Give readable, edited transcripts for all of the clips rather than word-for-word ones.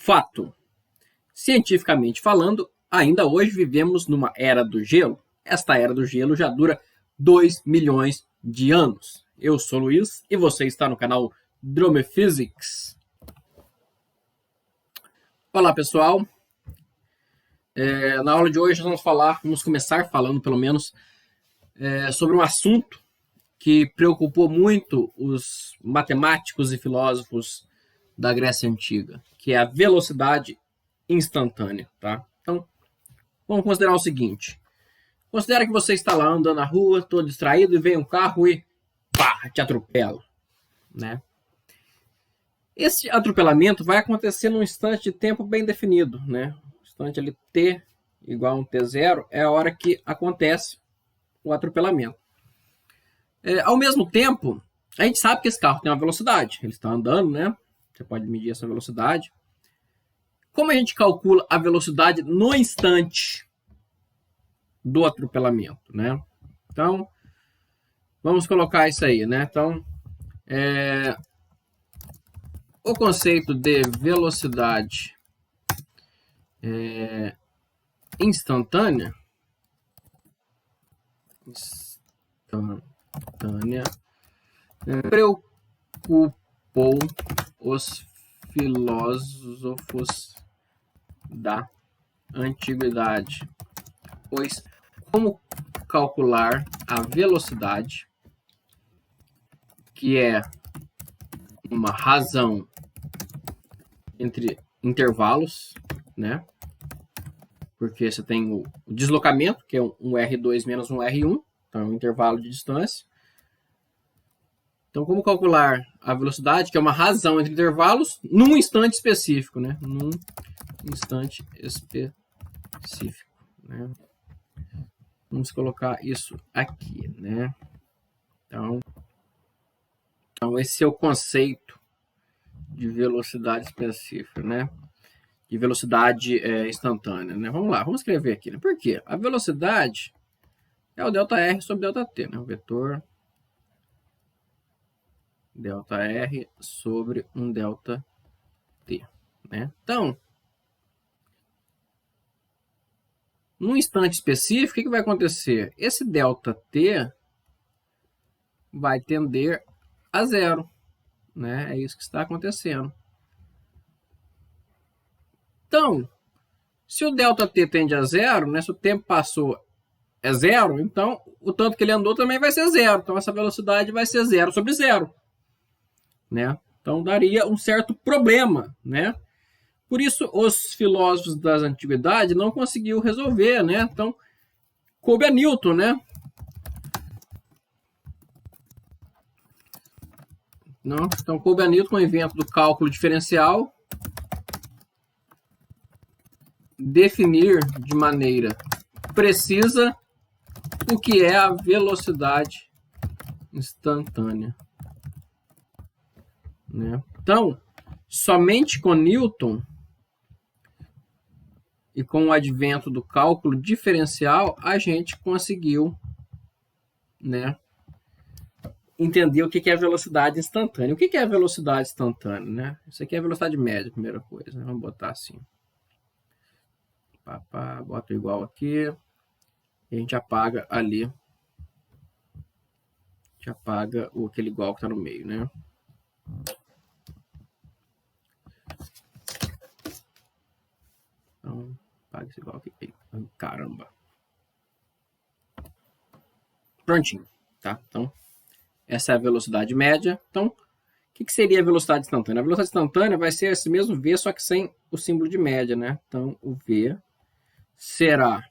Fato. Cientificamente falando, ainda hoje vivemos numa era do gelo. Esta era do gelo já dura 2 milhões de anos. Eu sou o Luiz e você está no canal Drone Physics. Olá, pessoal. Na aula de hoje vamos começar falando pelo menos sobre um assunto que preocupou muito os matemáticos e filósofos da Grécia Antiga, que é a velocidade instantânea, tá? Então, vamos considerar o seguinte. Considera que você está lá andando na rua, todo distraído, e vem um carro e pá, te atropela, né? Esse atropelamento vai acontecer num instante de tempo bem definido, né? O instante ali t igual a um t0 é a hora que acontece o atropelamento. Ao mesmo tempo, a gente sabe que esse carro tem uma velocidade. Ele está andando, né? Você pode medir essa velocidade. Como a gente calcula a velocidade no instante do atropelamento, né? Então, vamos colocar isso aí, né? Então, o conceito de velocidade instantânea preocupou os filósofos da antiguidade, pois como calcular a velocidade, que é uma razão entre intervalos, né? Porque você tem o deslocamento, que é um R2 menos um R1, então é um intervalo de distância. Então, como calcular a velocidade, que é uma razão entre intervalos, num instante específico, né? Num instante específico, né? Vamos colocar isso aqui, né? Então esse é o conceito de velocidade específica, né? De velocidade instantânea, né? Vamos lá, vamos escrever aqui, né? Por quê? A velocidade é o ΔR sobre ΔT, né? O vetor ΔR sobre um ΔT, né? Então, num instante específico, o que vai acontecer? Esse ΔT vai tender a zero, né? É isso que está acontecendo. Então, se o ΔT tende a zero, né? Se o tempo passou é zero, então o tanto que ele andou também vai ser zero. Então, essa velocidade vai ser zero sobre zero, né? Então, daria um certo problema, né? Por isso, os filósofos das antiguidades não conseguiram resolver, né? Então, coube a Newton, né? Então, coube a Newton com o invento do cálculo diferencial, definir de maneira precisa o que é a velocidade instantânea, né? Então, somente com Newton e com o advento do cálculo diferencial, a gente conseguiu, né, entender o que é a velocidade instantânea. O que é a velocidade instantânea, né? Isso aqui é a velocidade média, primeira coisa, né? Vamos botar assim. Bota igual aqui. E a gente apaga ali. A gente apaga aquele igual que está no meio, né? Então, apaga esse igual aqui. Caramba. Prontinho, tá? Então, essa é a velocidade média. Então, o que seria a velocidade instantânea? A velocidade instantânea vai ser esse mesmo V, só que sem o símbolo de média, né? Então, o V será,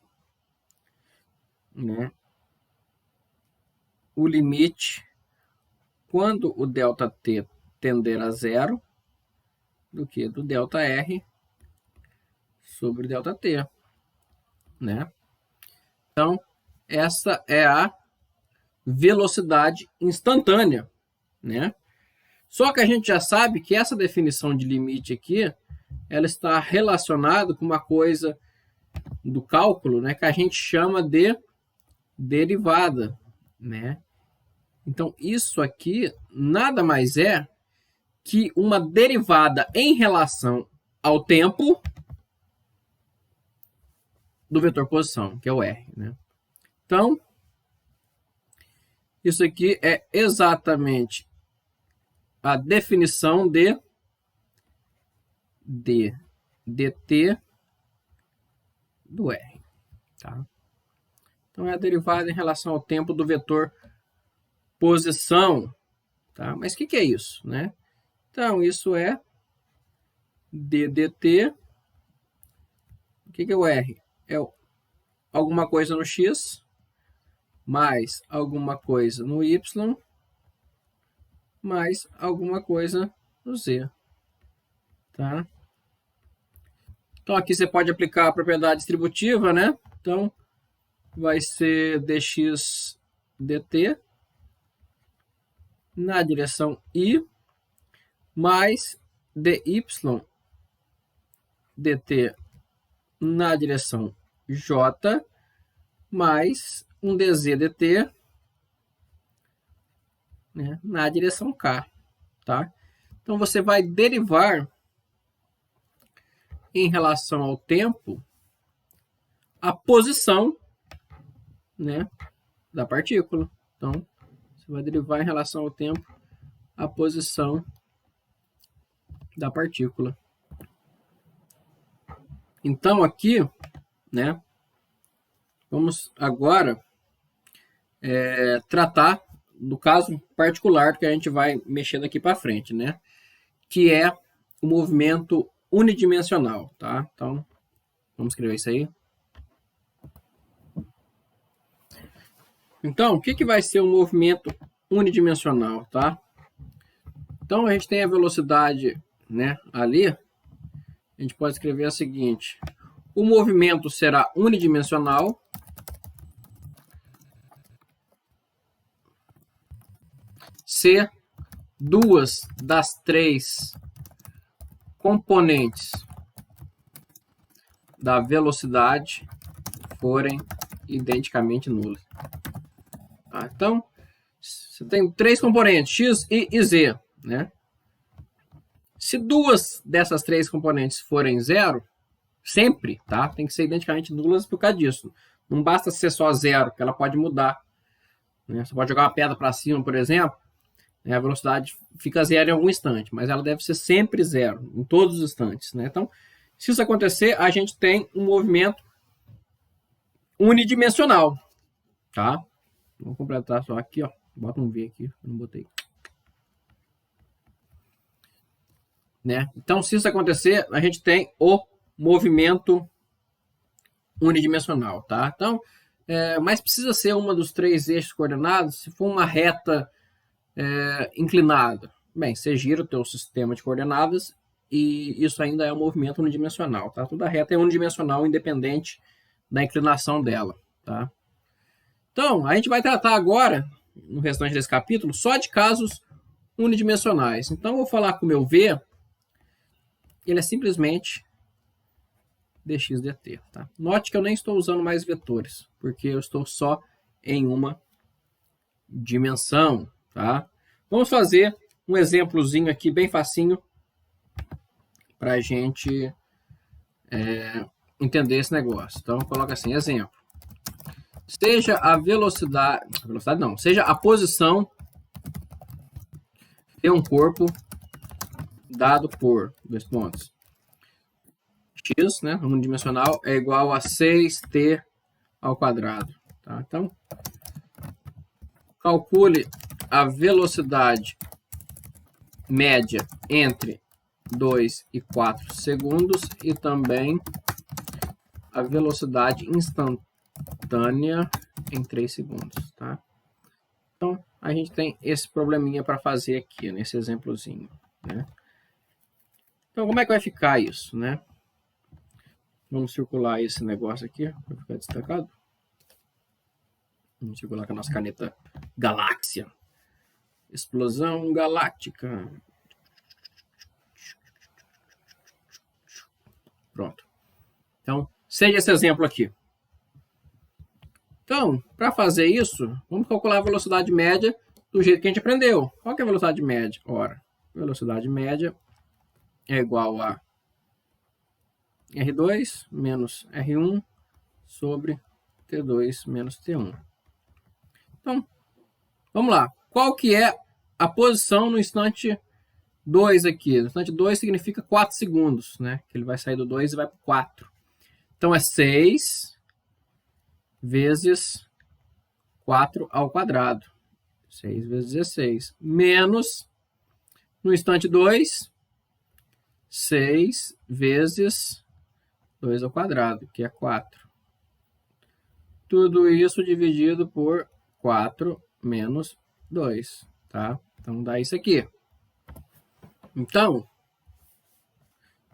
né, o limite quando o ΔT tender a zero do ΔR sobre ΔT, né? Então, essa é a velocidade instantânea, né? Só que a gente já sabe que essa definição de limite aqui, ela está relacionada com uma coisa do cálculo, né, que a gente chama de derivada, né? Então, isso aqui nada mais é que uma derivada em relação ao tempo do vetor posição, que é o R, né? Então, isso aqui é exatamente a definição de dt do R, tá? Então, é a derivada em relação ao tempo do vetor posição, tá? Mas o que é isso, né? Então, isso é ddt. O que é o R? É alguma coisa no x mais alguma coisa no y mais alguma coisa no z, tá? Então, aqui você pode aplicar a propriedade distributiva, né? Então, vai ser dx dt na direção i mais dy dt na direção j mais um dz dt, né, na direção k, tá? Então, você vai derivar em relação ao tempo a posição, né, da partícula. Então, você vai derivar em relação ao tempo a posição da partícula. Então, aqui, né, vamos agora tratar do caso particular que a gente vai mexer daqui para frente, né, que é o movimento unidimensional, tá? Então, vamos escrever isso aí. Então, o que vai ser um movimento unidimensional, tá? Então, a gente tem a velocidade, né, ali. A gente pode escrever a seguinte: o movimento será unidimensional se duas das três componentes da velocidade forem identicamente nulas. Tá? Então, você tem três componentes, x, y e z, né? Se duas dessas três componentes forem zero, sempre, tá? Tem que ser identicamente nulas por causa disso. Não basta ser só zero, porque ela pode mudar, né? Você pode jogar uma pedra para cima, por exemplo, né? A velocidade fica zero em algum instante, mas ela deve ser sempre zero, em todos os instantes, né? Então, se isso acontecer, a gente tem um movimento unidimensional, tá? Vou completar só aqui, ó. Bota um V aqui, eu não botei. Né? Então, se isso acontecer, a gente tem o movimento unidimensional, tá? Então, mas precisa ser uma dos três eixos coordenados. Se for uma reta inclinada, bem, você gira o teu sistema de coordenadas e isso ainda é um movimento unidimensional, tá? Toda reta é unidimensional, independente da inclinação dela, tá? Então, a gente vai tratar agora, no restante desse capítulo, só de casos unidimensionais. Então, eu vou falar com o meu V, ele é simplesmente dx dt, tá? Note que eu nem estou usando mais vetores, porque eu estou só em uma dimensão, tá? Vamos fazer um exemplozinho aqui bem facinho para a gente entender esse negócio. Então, coloca assim, exemplo. Seja a velocidade não, seja a posição de um corpo dado por, dois pontos, x, né, unidimensional, é igual a 6t ao quadrado. Tá? Então, calcule a velocidade média entre 2 e 4 segundos e também a velocidade instantânea em 3 segundos. Tá? Então, a gente tem esse probleminha para fazer aqui, nesse exemplozinho. Né? Então, como é que vai ficar isso, né? Vamos circular esse negócio aqui para ficar destacado. Vamos circular com a nossa caneta galáxia. Explosão galáctica. Pronto. Então, seja esse exemplo aqui. Então, para fazer isso, vamos calcular a velocidade média do jeito que a gente aprendeu. Qual que é a velocidade média? Ora, velocidade média é igual a R2 menos R1 sobre T2 menos T1. Então, vamos lá. Qual que é a posição no instante 2 aqui? No instante 2 significa 4 segundos, né? Que ele vai sair do 2 e vai para o 4. Então, é 6 vezes 4 ao quadrado. 6 vezes 16. Menos, no instante 2, 6 vezes 2 ao quadrado, que é 4. Tudo isso dividido por 4 menos 2, tá? Então, dá isso aqui. Então,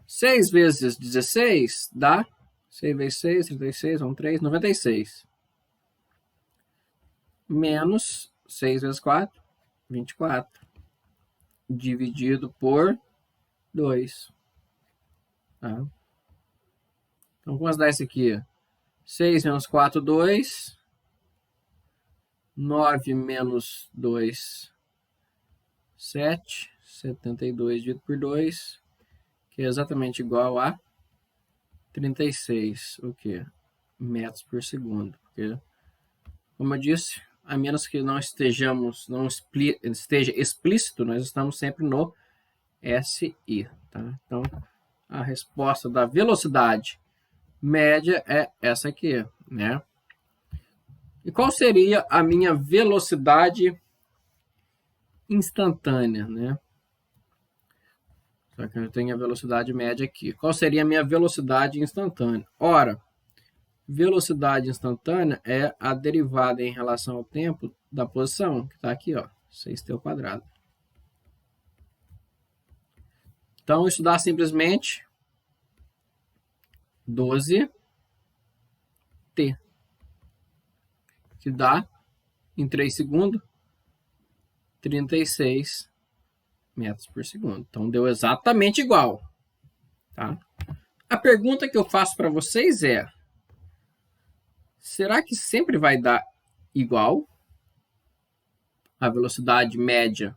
6 vezes 16 dá 6 vezes 6, 36, 1, 3, 96. Menos 6 vezes 4, 24. Dividido por 2. Tá? Então, vamos dar isso aqui. 6 menos 4, 2. 9 menos 2, 7. 72 dividido por 2, que é exatamente igual a 36, o quê? Metros por segundo. Porque, como eu disse, a menos que não esteja explícito, nós estamos sempre no SI. Tá? Então, a resposta da velocidade média é essa aqui, né? E qual seria a minha velocidade instantânea, né? Só que eu tenho a velocidade média aqui. Qual seria a minha velocidade instantânea? Ora, velocidade instantânea é a derivada em relação ao tempo da posição, que está aqui, ó, 6t ao quadrado. Então, isso dá simplesmente 12t, que dá, em 3 segundos, 36 metros por segundo. Então, deu exatamente igual. Tá? A pergunta que eu faço para vocês é: será que sempre vai dar igual a velocidade média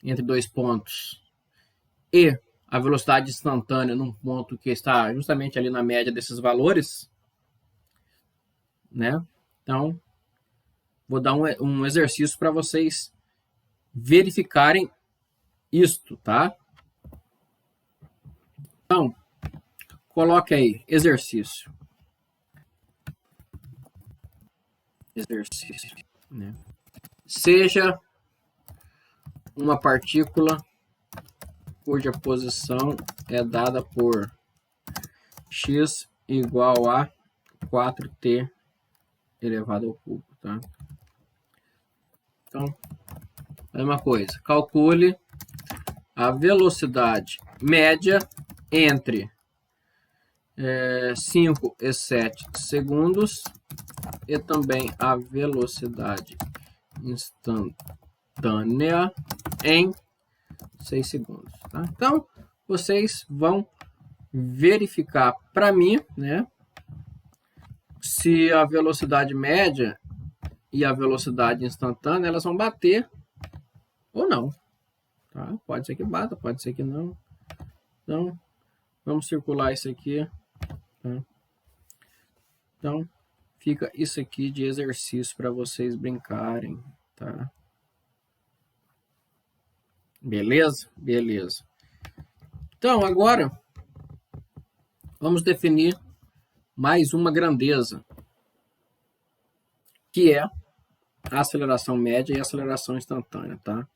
entre dois pontos e a velocidade instantânea num ponto que está justamente ali na média desses valores? Né? Então, vou dar um exercício para vocês verificarem isto, tá? Então, coloque aí, exercício. Exercício, né? Seja uma partícula cuja posição é dada por x igual a 4t elevado ao cubo, tá? Então, é uma coisa. Calcule a velocidade média entre 5 e 7 segundos e também a velocidade instantânea em 6 segundos. Tá? Então, vocês vão verificar para mim, né, se a velocidade média e a velocidade instantânea elas vão bater ou não. Tá? Pode ser que bata, pode ser que não. Então, vamos circular isso aqui. Tá? Então, fica isso aqui de exercício para vocês brincarem. Tá? Beleza? Beleza. Então, agora, vamos definir mais uma grandeza, que é a aceleração média e a aceleração instantânea, tá?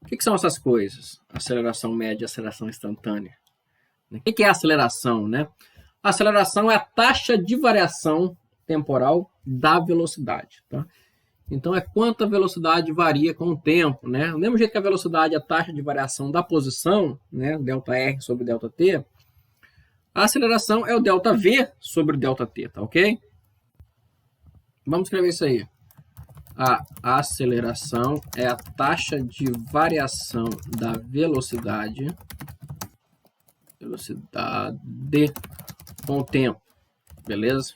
O que são essas coisas? Aceleração média e aceleração instantânea. O que é a aceleração, né? A aceleração é a taxa de variação temporal da velocidade, tá? Então, é quanto a velocidade varia com o tempo, né? Do mesmo jeito que a velocidade é a taxa de variação da posição, né? Δr sobre Δt, a aceleração é o ΔV sobre Δt, tá ok? Vamos escrever isso aí. A aceleração é a taxa de variação da velocidade com o tempo, beleza?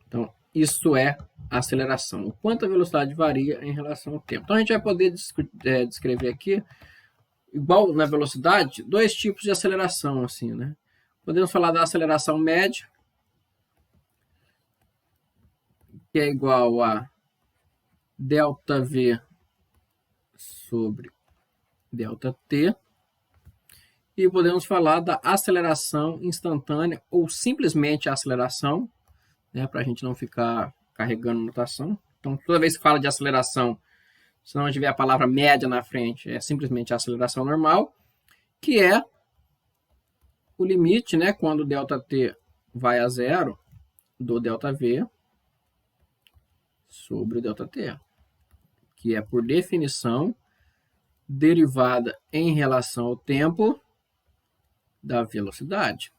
Então, isso é a aceleração. O quanto a velocidade varia em relação ao tempo. Então, a gente vai poder descrever aqui igual na velocidade, dois tipos de aceleração, assim, né? Podemos falar da aceleração média, que é igual a ΔV sobre ΔT. E podemos falar da aceleração instantânea ou simplesmente aceleração, né, para a gente não ficar carregando notação. Então, toda vez que fala de aceleração, se não tiver a palavra média na frente, é simplesmente a aceleração normal, que é o limite, né, quando o ΔT vai a zero, do ΔV sobre o ΔT, que é, por definição, derivada em relação ao tempo da velocidade.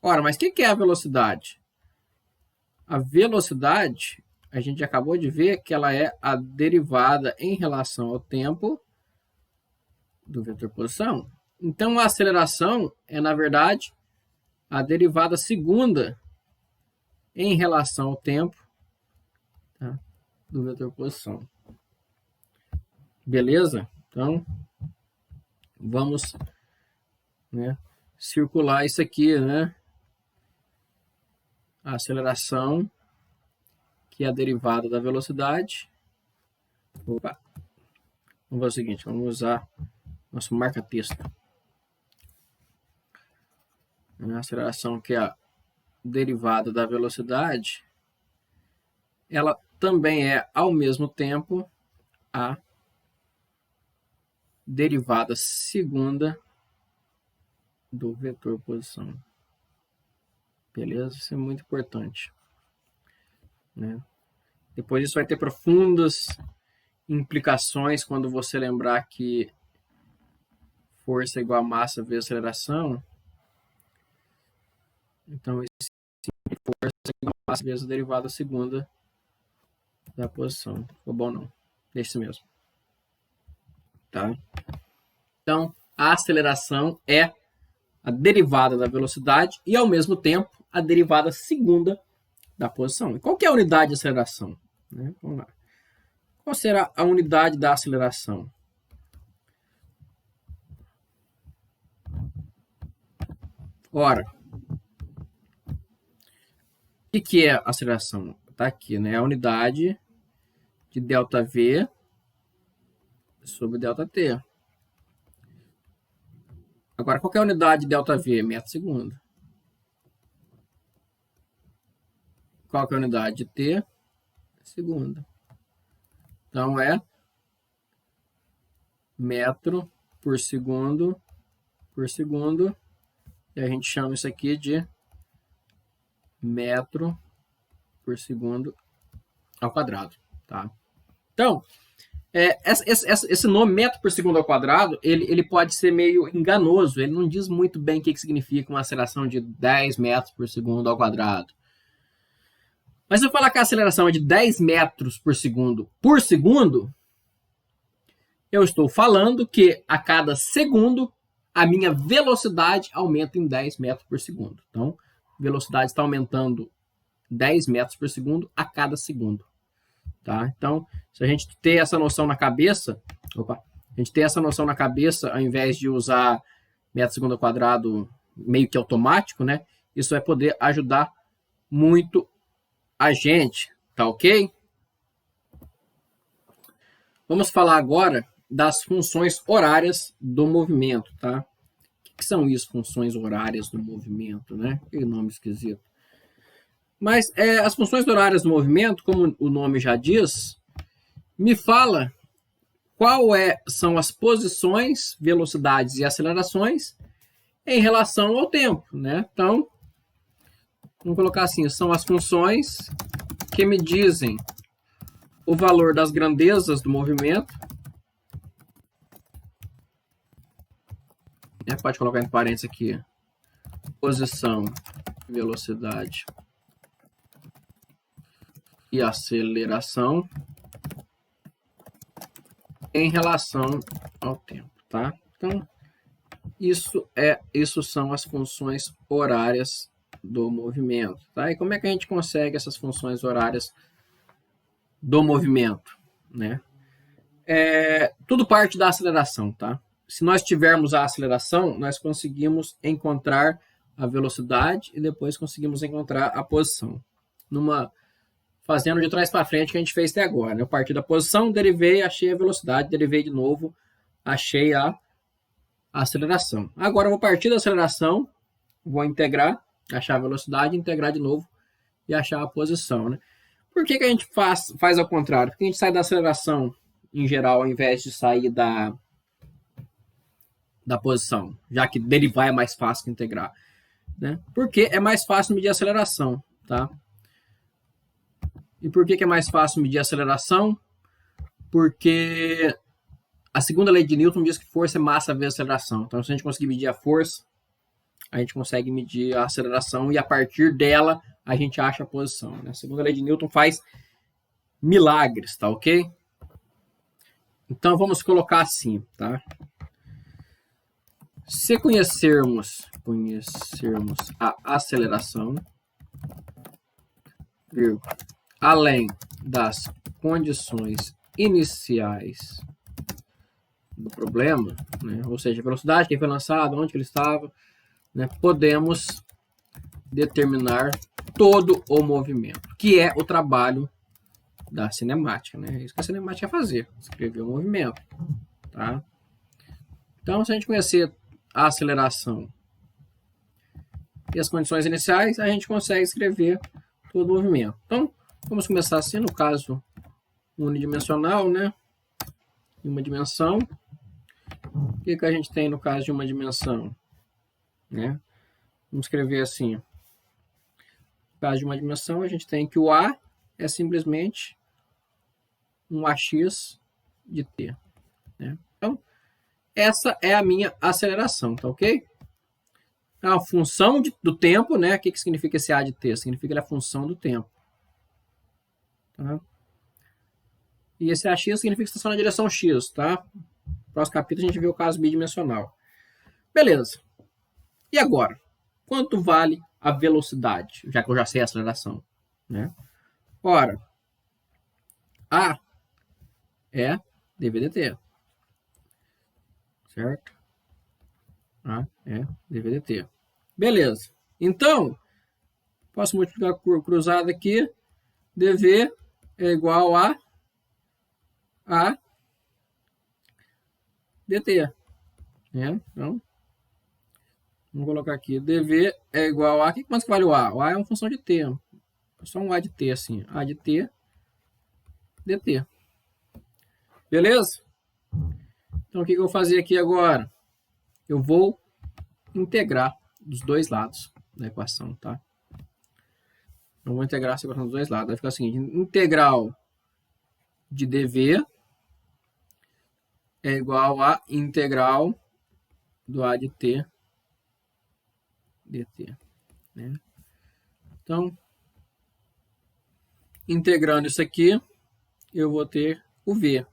Ora, mas o que é a velocidade? A velocidade, a gente acabou de ver que ela é a derivada em relação ao tempo do vetor posição. Então, a aceleração é, na verdade, a derivada segunda em relação ao tempo, tá, do vetor posição. Beleza? Então, vamos, né, circular isso aqui, né? A aceleração, que é a derivada da velocidade. Opa. Vamos fazer o seguinte, vamos usar nosso marca-texto. A aceleração, que é a derivada da velocidade, ela também é, ao mesmo tempo, a derivada segunda do vetor posição. Beleza? Isso é muito importante, né? Depois isso vai ter profundas implicações quando você lembrar que força é igual a massa vezes aceleração. Então, esse força é igual a massa vezes a derivada segunda da posição. Ficou bom não? Deixa isso mesmo. Tá? Então, a aceleração é a derivada da velocidade e, ao mesmo tempo, a derivada segunda da posição. E qual que é a unidade de aceleração? Né? Vamos lá. Qual será a unidade da aceleração? Ora, o que é a aceleração? Está aqui, né? A unidade de ΔV sobre ΔT. Agora, qual que é a unidade de ΔV? Metro segundo. Qual que é a unidade de T? Segundo. Então, é metro por segundo, e a gente chama isso aqui de metro por segundo ao quadrado, tá? Então, esse nome metro por segundo ao quadrado, ele pode ser meio enganoso, ele não diz muito bem o que significa uma aceleração de 10 metros por segundo ao quadrado. Mas se eu falar que a aceleração é de 10 metros por segundo, eu estou falando que a cada segundo a minha velocidade aumenta em 10 metros por segundo. Então, a velocidade está aumentando 10 metros por segundo a cada segundo. Tá? Então, se a gente ter essa noção na cabeça, ao invés de usar metro segundo ao quadrado meio que automático, né? Isso vai poder ajudar muito a gente, tá ok? Vamos falar agora das funções horárias do movimento, tá? O que são isso, funções horárias do movimento, né? Que nome esquisito. Mas as funções horárias do movimento, como o nome já diz, me fala são as posições, velocidades e acelerações em relação ao tempo, né? Então, vamos colocar assim, são as funções que me dizem o valor das grandezas do movimento. Pode colocar em parênteses aqui, posição, velocidade e aceleração em relação ao tempo, tá? Então, isso são as funções horárias do movimento, tá? E como é que a gente consegue essas funções horárias do movimento, né? Tudo parte da aceleração, tá? se nós tivermos a aceleração, nós conseguimos encontrar a velocidade e depois conseguimos encontrar a posição. Fazendo de trás para frente que a gente fez até agora. Né? Eu parti da posição, derivei, achei a velocidade, derivei de novo, achei a aceleração. Agora eu vou partir da aceleração, vou integrar, achar a velocidade, integrar de novo e achar a posição. Né? Por que a gente faz ao contrário? Porque a gente sai da aceleração em geral ao invés de sair da posição, já que derivar é mais fácil que integrar. Né? Porque é mais fácil medir a aceleração. Tá? E por que é mais fácil medir a aceleração? Porque a segunda lei de Newton diz que força é massa vezes aceleração. Então, se a gente conseguir medir a força, a gente consegue medir a aceleração e a partir dela a gente acha a posição. Né? A segunda lei de Newton faz milagres, tá ok? Então, vamos colocar assim, tá? Se conhecermos a aceleração, além das condições iniciais do problema, né? Ou seja, a velocidade, quem foi lançado, onde que ele estava, né? Podemos determinar todo o movimento, que é o trabalho da cinemática. Né? É isso que a cinemática vai fazer, escrever o movimento. Tá? Então, se a gente conhecer a aceleração e as condições iniciais, a gente consegue escrever todo o movimento. Então, vamos começar assim, no caso unidimensional, né? Em uma dimensão. O que a gente tem no caso de uma dimensão? Né? Vamos escrever assim. No caso de uma dimensão, a gente tem que o A é simplesmente um AX de T. Né? Então, essa é a minha aceleração, tá ok? A função do tempo, né? O que significa esse A de T? Significa que ele é a função do tempo. Tá? E esse AX significa que está na direção X, tá? No próximo capítulo a gente vê o caso bidimensional. Beleza. E agora? Quanto vale a velocidade? Já que eu já sei a aceleração. Né? Ora, A é dv/dt. Certo? A é dv/dt. Beleza. Então, posso multiplicar por cruzado aqui. dv é igual a dt. Né? Então, vamos colocar aqui. dv é igual a... Quanto que vale o A? O A é uma função de t. É só um A de t, assim. A de t, dt. Beleza? Então, o que eu vou fazer aqui agora? Eu vou integrar dos dois lados da equação, tá? Eu vou integrar essa equação dos dois lados. Vai ficar o seguinte. Integral de dv é igual a integral do A de t dt. Né? Então, integrando isso aqui, eu vou ter o v.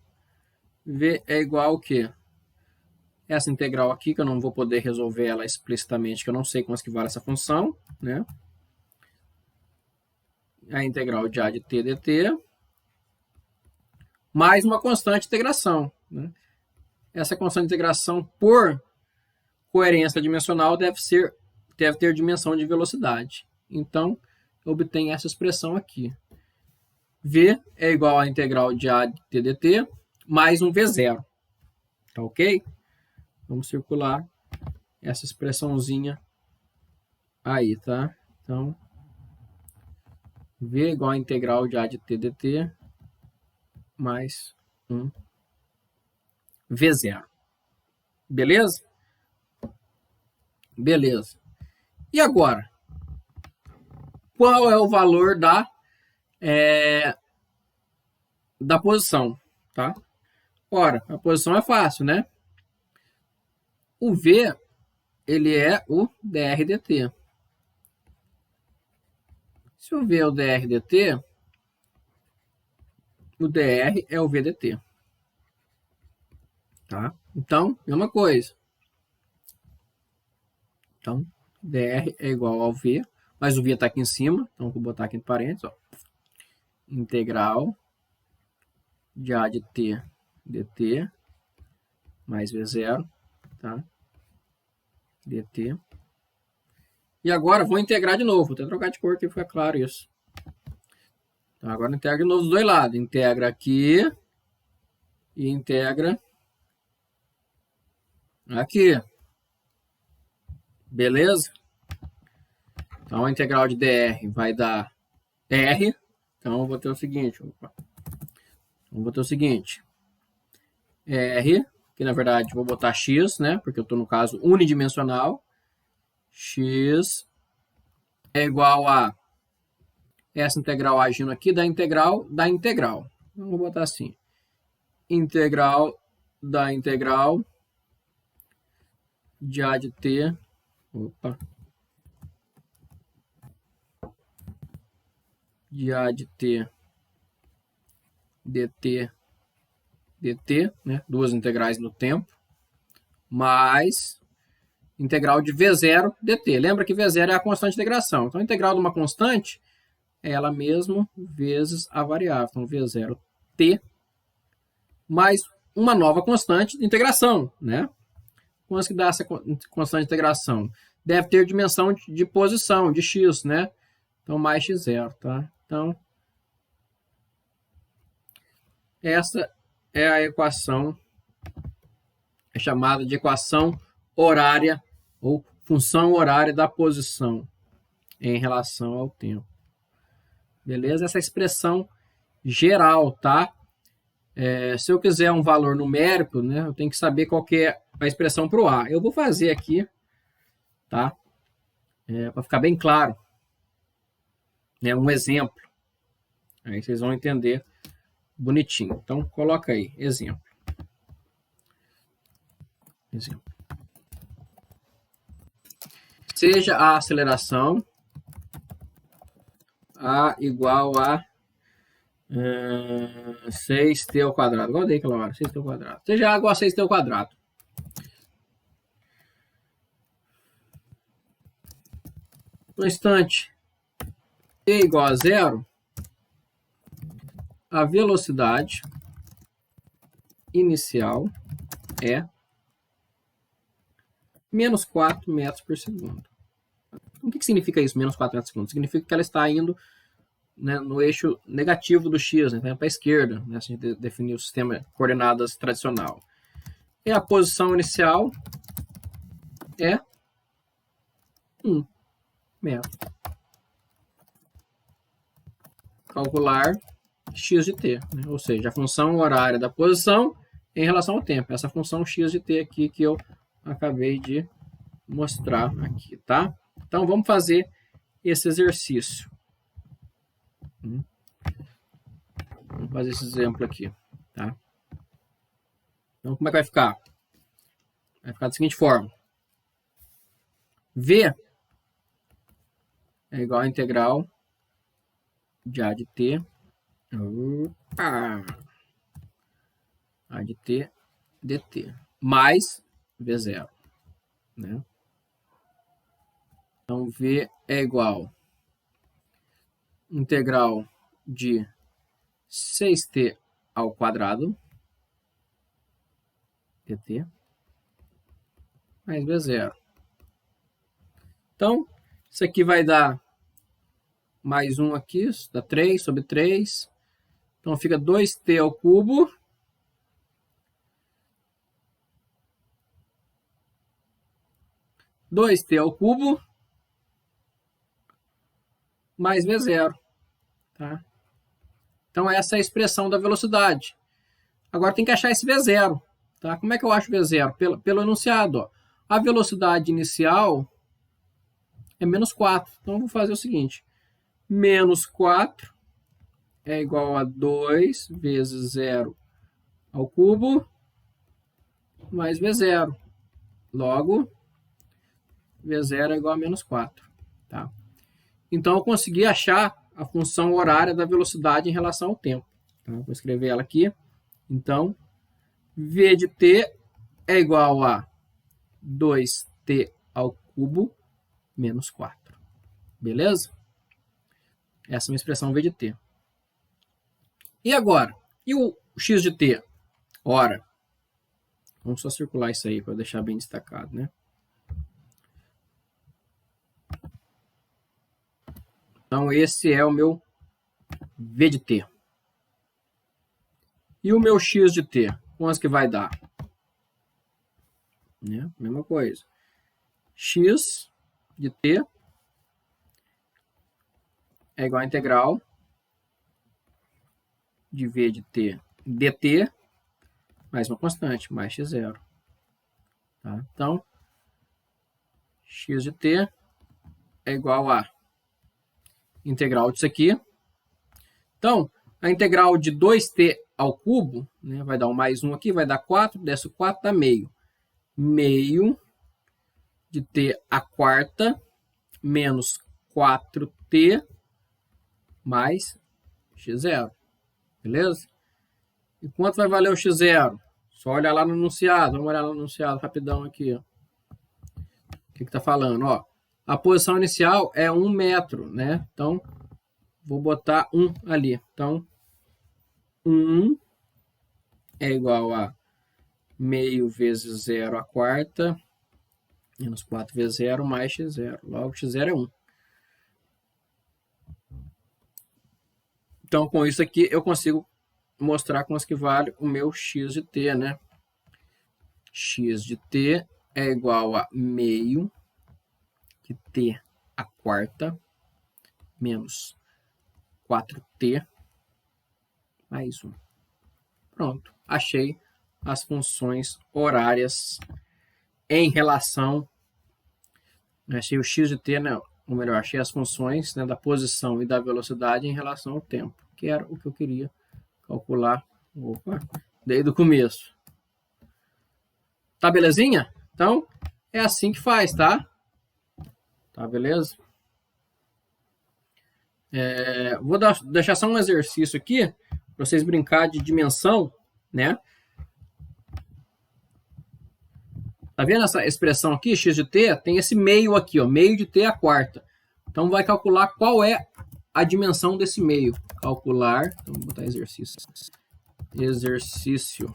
V é igual ao quê? Essa integral aqui, que eu não vou poder resolver ela explicitamente, que eu não sei como é que vale essa função, né? A integral de A de t dt, mais uma constante de integração. Né? Essa constante de integração, por coerência dimensional, deve ter dimensão de velocidade. Então, eu obtenho essa expressão aqui. V é igual à integral de A de t dt, mais um V0. Tá ok? Vamos circular essa expressãozinha aí, tá? Então, V igual a integral de A de t dt mais um V0. Beleza? Beleza. E agora? Qual é o valor da posição? Tá? Ora, a posição é fácil, né? O V, ele é o dr dt. Se o V é o dr dt, o dr é o v dt. Tá? Então, mesma coisa. Então, dr é igual ao v, mas o v está aqui em cima, então vou botar aqui em parênteses, ó. Integral de A de t dt mais v0 tá? dt. E agora vou integrar de novo. Vou até trocar de cor aqui, fica claro isso. Então, agora integra de novo dos dois lados. Integra aqui e integra aqui. Beleza? Então, a integral de dr vai dar r. Então, eu vou ter o seguinte. R, que na verdade vou botar x, né? Porque eu estou no caso unidimensional. X é igual a essa integral agindo aqui da integral da integral. Então, vou botar assim. Integral da integral de a de t. Opa. De a de t dt, né? Duas integrais no tempo, mais integral de v0 dt. Lembra que v0 é a constante de integração. Então, a integral de uma constante é ela mesma vezes a variável. Então, v0 t mais uma nova constante de integração, né? Quanto que dá essa constante de integração? Deve ter dimensão de posição, de x, né? Então, mais x0, tá? Então, essa é a equação, é chamada de equação horária ou função horária da posição em relação ao tempo. Beleza? Essa é a expressão geral, tá? Se eu quiser um valor numérico, né, eu tenho que saber qual que é a expressão para o A. Eu vou fazer aqui, tá? Para ficar bem claro, né, um exemplo. Aí vocês vão entender bonitinho. Então, coloca aí, exemplo. Seja a aceleração A igual a 6t ao quadrado. Igual dei aquela hora, 6t ao quadrado. Seja A igual a 6t ao quadrado. No instante t igual a 0, a velocidade inicial é menos 4 metros por segundo. O que significa isso, menos 4 metros por segundo? Significa que ela está indo, né, no eixo negativo do x, né, para a esquerda, né, se a gente definir o sistema de coordenadas tradicional. E a posição inicial é 1 metro. Calcular x de t, né, ou seja, a função horária da posição em relação ao tempo. Essa função x de t aqui que eu acabei de mostrar aqui, tá? Então, vamos fazer esse exercício. Vamos fazer esse exemplo aqui, tá? Então, como é que vai ficar? Vai ficar da seguinte forma. V é igual a integral de a de t. A de t dt. Mais V0, né? Então, V é igual a integral de 6t ao quadrado dt mais V0. Então, isso aqui vai dar mais 1 aqui, dá 3 sobre 3. Então, fica 2t ao cubo mais V0. Tá? Então, essa é a expressão da velocidade. Agora, tem que achar esse V0. Tá? Como é que eu acho V0? Pelo enunciado. Ó. A velocidade inicial é menos 4. Então, eu vou fazer o seguinte. Menos 4 é igual a 2 vezes 0 ao cubo mais V0. Logo, V0 é igual a menos 4. Tá? Então, eu consegui achar a função horária da velocidade em relação ao tempo. Tá? Vou escrever ela aqui. Então, V de t é igual a 2t ao cubo menos 4. Beleza? Essa é uma expressão V de t. E agora? E o x de t? Ora, Vamos só circular isso aí para deixar bem destacado, né? Então, esse é o meu V de T. E o meu X de T? Quantos que vai dar? Né? Mesma coisa. X de T é igual a integral de V de T dt mais uma constante, mais x0. Tá? Então, x de T é igual a integral disso aqui. Então, a integral de 2t ao cubo, né, vai dar um mais 1 aqui, vai dar 4, desce o 4, dá meio. Meio de t à quarta menos 4t mais x0. Beleza? E quanto vai valer o x0? Só olhar lá no enunciado. Vamos olhar no enunciado rapidão aqui. Ó. O que está falando? Ó, a posição inicial é 1 metro, né? Então, vou botar 1 ali. Então, 1 é igual a meio vezes 0 à quarta, menos 4 vezes 0, mais x0. Logo, x0 é 1. Então, com isso aqui, eu consigo mostrar quanto que vale o meu x de t, né? X de t é igual a meio de t à quarta menos 4t mais 1. Pronto, achei as funções horárias em relação... Achei o x de t, né? Ou melhor, achei as funções, né, da posição e da velocidade em relação ao tempo, que era o que eu queria calcular desde o começo. Tá belezinha? Então, é assim que faz, tá? Tá beleza? Vou deixar só um exercício aqui para vocês brincar de dimensão, né? Tá vendo essa expressão aqui, x de t? Tem esse meio aqui, ó, meio de t à quarta. Então, vai calcular qual é a dimensão desse meio. Calcular, então vou botar exercício. Exercício.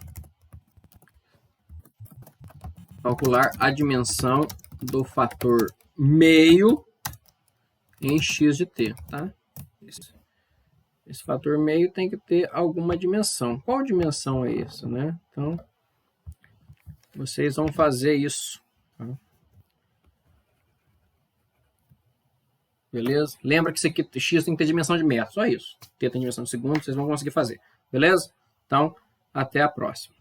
Calcular a dimensão do fator meio em x de t, tá? Esse fator meio tem que ter alguma dimensão. Qual dimensão é essa, né? Então, vocês vão fazer isso. Tá? Beleza? Lembra que isso aqui, x tem que ter dimensão de metro, só isso. T tem dimensão de segundo, vocês vão conseguir fazer. Beleza? Então, até a próxima.